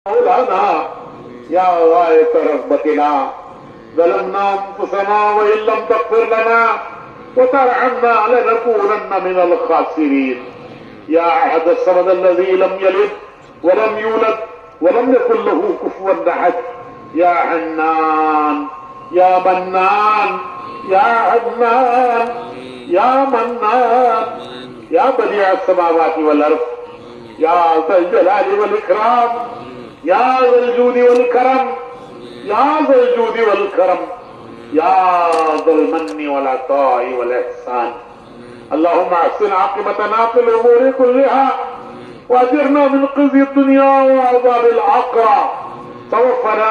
مولانا يا غاية رغبتنا ظلمنا أنفسنا وإن لم تغفر لنا وترحمنا لنكونن من الخاسرين يا أحد الصمد الذي لم يلد ولم يولد ولم يكن له كفوا أحد يا حنان يا منان يا عدنان يا منان يا بديع السماوات والأرض يا ذا الجلال والإكرام يا ذا الجود والكرم يا ذا الجود والكرم يا ذا المن والعطاء والإحسان اللهم أحسن عاقبتنا في الأمور كلها وأجرنا من خزي الدنيا وعذاب الآخرة توفنا